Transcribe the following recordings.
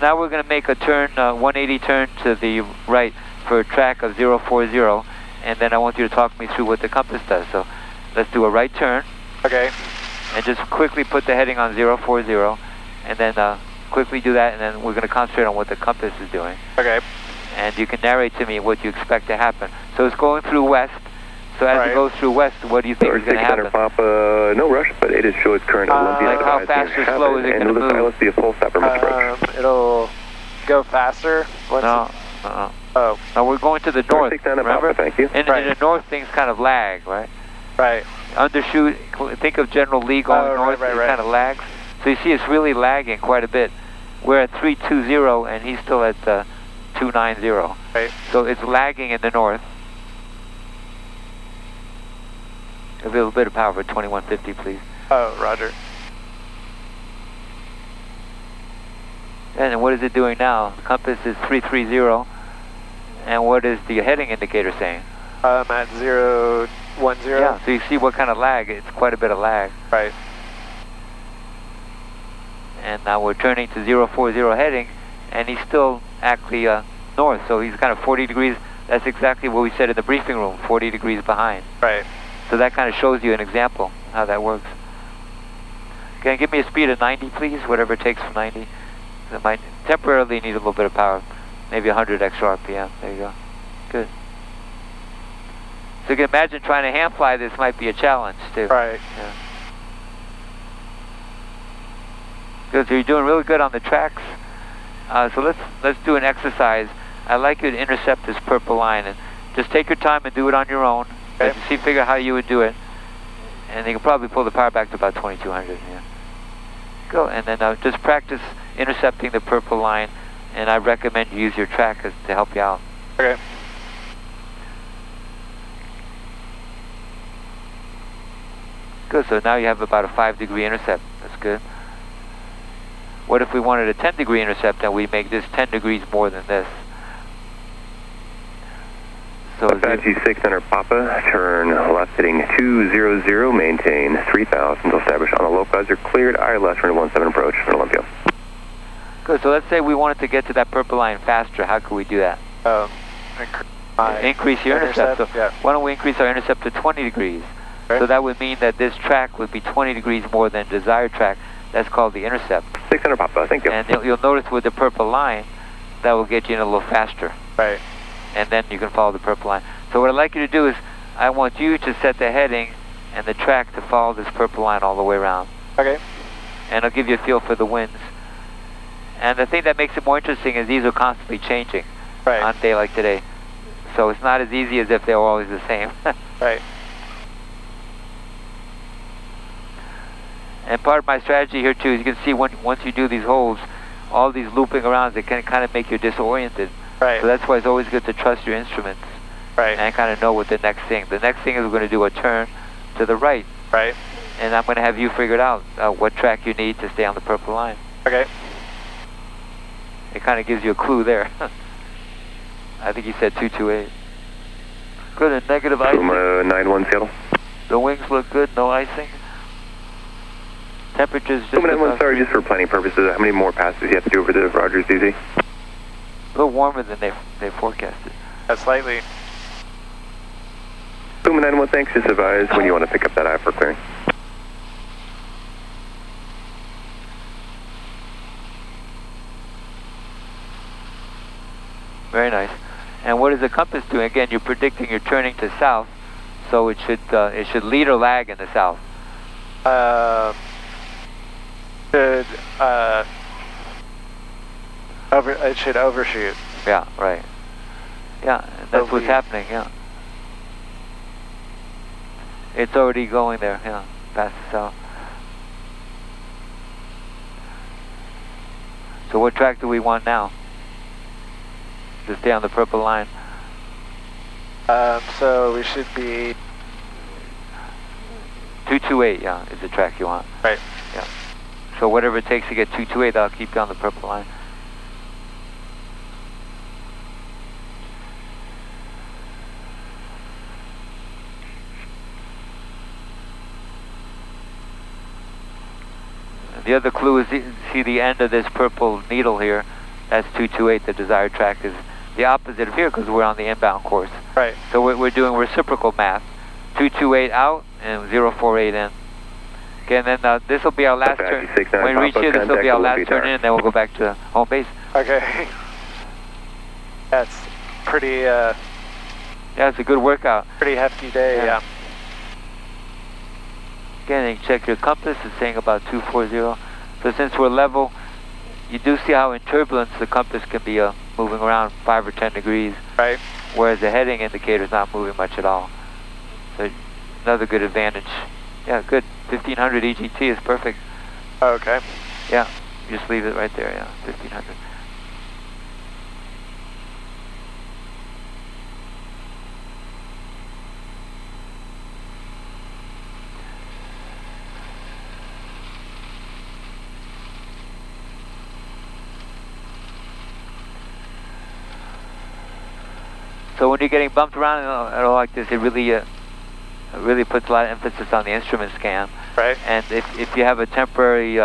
Now we're going to make a turn, 180 turn to the right for a track of 040, and then I want you to talk me through what the compass does. So let's do a right turn. Okay. And just quickly put the heading on 040, and then quickly do that, and then we're going to concentrate on what the compass is doing. Okay. And you can narrate to me what you expect to happen. So it's going through west. So as it goes through west, what do you think is going to happen? Papa, no rush, but it is show its current Olympia. Like how fast or slow is it going to move? Let's be a full stop or approach. It'll go faster. No. Oh. No, we're going to the north. Remember? Thank you. In the north, things kind of lag, right? Right. Undershoot. Think of General Lee going north. It kind of lags. So you see, it's really lagging quite a bit. We're at 320, and he's still at 290. Right. So it's lagging in the north. A little bit of power for 2150, please. Oh, roger. And what is it doing now? The compass is 330. And what is the heading indicator saying? I'm at 010. Yeah, so you see what kind of lag. It's quite a bit of lag. Right. And now we're turning to 040 heading, and he's still actually north, so he's kind of 40 degrees. That's exactly what we said in the briefing room, 40 degrees behind. Right. So that kind of shows you an example how that works. Can you give me a speed of 90, please? Whatever it takes from 90. It might temporarily need a little bit of power. Maybe 100 extra RPM. There you go. Good. So you can imagine trying to hand fly this might be a challenge too. Right. Yeah. Good. So you're doing really good on the tracks. So let's do an exercise. I'd like you to intercept this purple line, and just take your time and do it on your own. Okay. Figure out how you would do it, and you can probably pull the power back to about 2200. Yeah. Go, and then just practice intercepting the purple line, and I recommend you use your track to help you out. Okay. Good. So now you have about a 5-degree intercept. That's good. What if we wanted a 10-degree intercept and we make this 10 degrees more than this? So Apache 600 Papa, turn left heading 200, maintain 3000, establish on the localizer, cleared, ILS, runway 17 approach, for Olympia. Good, so let's say we wanted to get to that purple line faster. How could we do that? Increase your intercept. So yeah. Why don't we increase our intercept to 20 degrees? Okay. So that would mean that this track would be 20 degrees more than desired track. That's called the intercept. 600 Papa, thank you. And you'll notice with the purple line, that will get you in a little faster. Right. And then you can follow the purple line. So what I'd like you to do is, I want you to set the heading and the track to follow this purple line all the way around. Okay. And I'll give you a feel for the winds. And the thing that makes it more interesting is these are constantly changing on a day like today. So it's not as easy as if they were always the same. Right. And part of my strategy here too is you can see once you do these holds, all these looping arounds, it can kind of make you disoriented. Right. So that's why it's always good to trust your instruments. Right. And kind of know what the next thing. The next thing is we're going to do a turn to the right. Right. And I'm going to have you figured out what track you need to stay on the purple line. Okay. It kind of gives you a clue there. I think you said 228. Good, and negative icing. 91 Seattle. The wings look good, no icing. Temperatures just... 91, sorry, just for planning purposes, how many more passes do you have to do over the Rogers DZ? A little warmer than they forecasted. Slightly. Puma 91, thanks. Just advise when you want to pick up that IFR clearing. Very nice. And what is the compass doing? Again, you're predicting you're turning to south, so it should lead or lag in the south. It should overshoot. Yeah, right. Yeah, that's what's happening, yeah. It's already going there, yeah, past the south. So what track do we want now? To stay on the purple line. So we should be... 228, yeah, is the track you want. Right. Yeah. So whatever it takes to get 228, that'll keep you on the purple line. The other clue is see the end of this purple needle here. That's 228. The desired track is the opposite of here because we're on the inbound course. Right. So we're doing reciprocal math. 228 out and 048 in. Okay, and then this will be our last turn. When we reach here, this will be our last turn in, and then we'll go back to home base. Okay. That's pretty, yeah, it's a good workout. pretty hefty day, yeah. Again, you can check your compass. It's saying about 240. So since we're level, you do see how in turbulence the compass can be moving around 5 or 10 degrees. Right. Whereas the heading indicator is not moving much at all. So another good advantage. Yeah, good. 1500 EGT is perfect. Okay. Yeah, just leave it right there, yeah, 1500. So when you're getting bumped around and all like this, it really puts a lot of emphasis on the instrument scan. Right. And if you have a temporary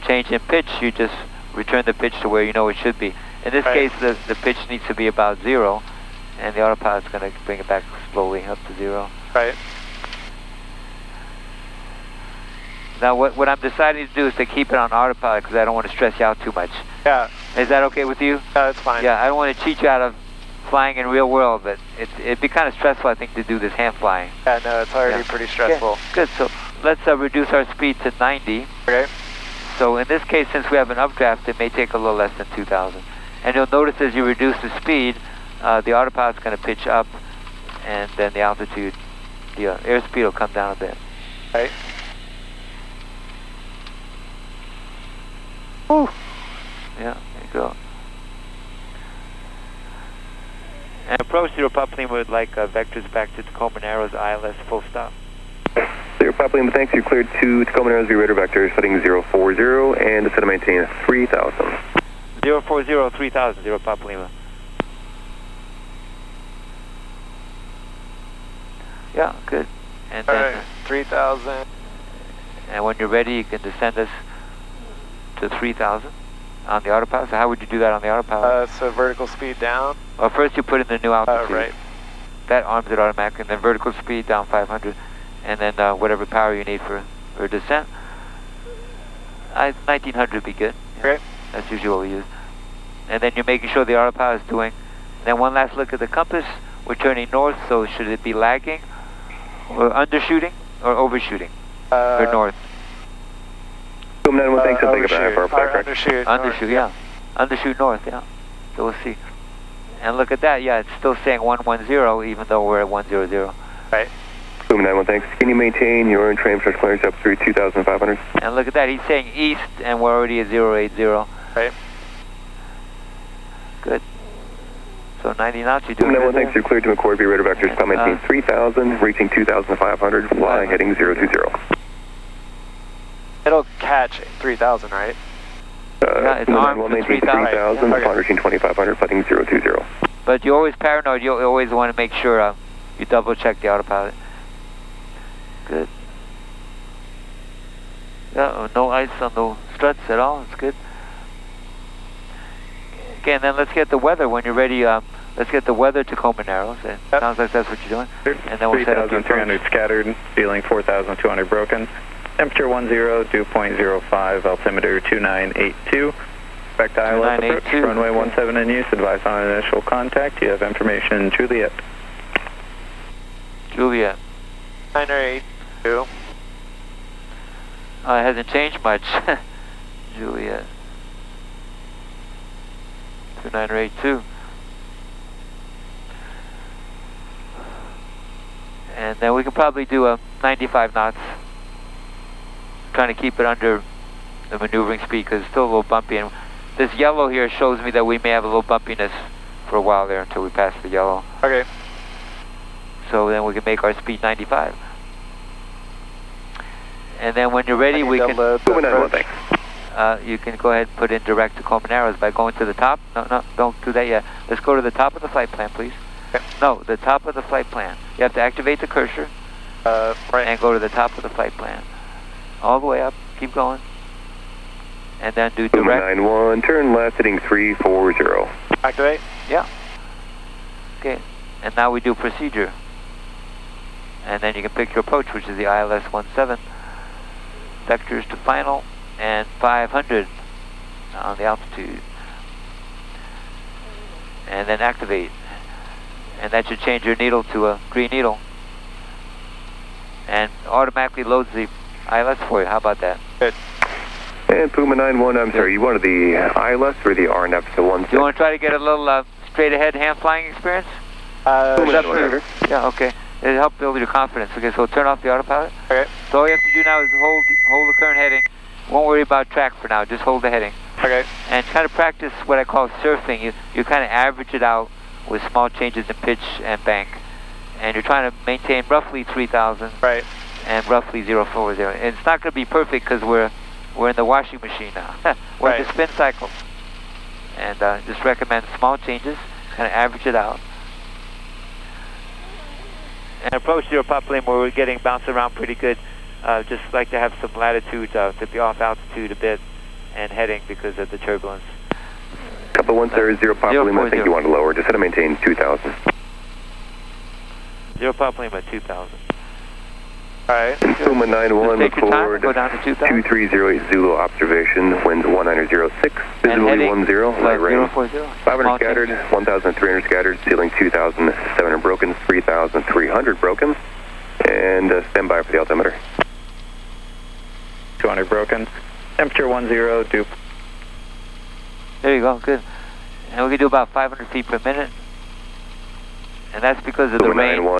change in pitch, you just return the pitch to where you know it should be. In this case, the pitch needs to be about 0, and the autopilot's going to bring it back slowly up to 0. Right. Now what I'm deciding to do is to keep it on autopilot because I don't want to stress you out too much. Yeah. Is that okay with you? Yeah, that's fine. Yeah, I don't want to cheat you out of flying in real world, but it'd be kind of stressful, I think, to do this hand flying. Yeah, no, it's already pretty stressful. Yeah. Good, so let's reduce our speed to 90. Okay. So in this case, since we have an updraft, it may take a little less than 2,000. And you'll notice as you reduce the speed, the autopilot's going to pitch up, and then the altitude, the airspeed will come down a bit. Right. Woo! Yeah, there you go. And approach 0 Papa Lima would like vectors back to Tacoma Narrows, ILS, full stop. 0 Papa Lima, thanks. You're cleared to Tacoma Narrows, radar vectors, heading 040, and descend to maintain 3,000. 040, 3,000, 0 Papa Lima. Yeah, good. And All then, right, 3,000. And when you're ready, you can descend us to 3,000 on the autopilot. So how would you do that on the autopilot? So vertical speed down. Well, first you put in the new altitude. Right. That arms it automatically, and then vertical speed down 500, and then whatever power you need for descent. 1900 would be good. Yeah. Okay. That's usually what we use. And then you're making sure the autopilot is doing. Then one last look at the compass. We're turning north, so should it be lagging, or undershooting, or overshooting, or north? Boom 91, thanks. I'll take it back for our flight correct. Undershoot. Undershoot, yeah. Undershoot north, yeah. So we'll see. And look at that, yeah, it's still saying 110, even though we're at 100. Right. Boom 91, thanks. Can you maintain your train approach clearance up through 2,500? And look at that, he's saying east, and we're already at 080. Right. Good. So 90 knots, you're doing Boom 91, good thanks. You're cleared to McCord, be radar vectors, climb maintain 3,000, reaching 2,500, fly heading 020. It'll catch 3,000, right? Yeah, it's armed for 3,000. Upon reaching 2,500, flighting 020. But you're always paranoid, you always want to make sure you double check the autopilot. Good. Yeah, no ice on the struts at all, it's good. Okay, and then let's get the weather when you're ready. Let's get the weather to Tacoma Narrows. It sounds like that's what you're doing. And then we'll set up your 3,300 scattered, feeling 4,200 broken. Temperature 10, dew point 05, altimeter 2982. Expect ILS approach, runway 17 in use, advise on initial contact. You have information, Juliet. Juliet. 982. It hasn't changed much. Juliet. 2982. And then we can probably do a 95 knots. Trying to keep it under the maneuvering speed because it's still a little bumpy. And this yellow here shows me that we may have a little bumpiness for a while there until we pass the yellow. Okay. So then we can make our speed 95. And then when you're ready, we can. You can go ahead and put in direct Tacoma Narrows by going to the top. No, don't do that yet. Let's go to the top of the flight plan, please. Okay. No, the top of the flight plan. You have to activate the cursor Right. and go to the top of the flight plan. All the way up. Keep going. and then do Puma direct. 91, turn left heading 340. Activate. Yeah. Okay, and now we do procedure. And then you can pick your approach, which is the ILS 17. Vectors to final, and 500 on the altitude. And then activate. And that should change your needle to a green needle. And automatically loads the ILS for you. How about that? Good. And Puma 91, I'm sorry, you wanted the ILS or the RNF to 16? Do you want to try to get a little straight ahead hand flying experience? Puma 91. Yeah, okay. It'll help build your confidence. Okay, so turn off the autopilot. Okay. So all you have to do now is hold the current heading. Won't worry about track for now. Just hold the heading. Okay. And kind of practice what I call surfing. You kind of average it out with small changes in pitch and bank. And you're trying to maintain roughly 3,000. Right. And roughly 040. And it's not going to be perfect because we're in the washing machine now. We're in the spin cycle. And just recommend small changes. Kind of average it out. And approach your airplane where we're getting bounced around pretty good. Just like to have some latitude to be off altitude a bit and heading because of the turbulence. Couple 130, Papa Lima, I think you want to lower. Just set to maintain 2,000. 0 Papa Lima, 2,000. Alright. Puma 91, look forward. Go down to 2,000. 2308 Zulu observation, wind 1906, visibility 10, light rain. 500 scattered, 1,300 scattered, ceiling 2,700 broken, 3,300 broken, and stand by for the altimeter. 200 broken, temperature 10, dupe. There you go, good. And we can do about 500 feet per minute. And that's because of the rain.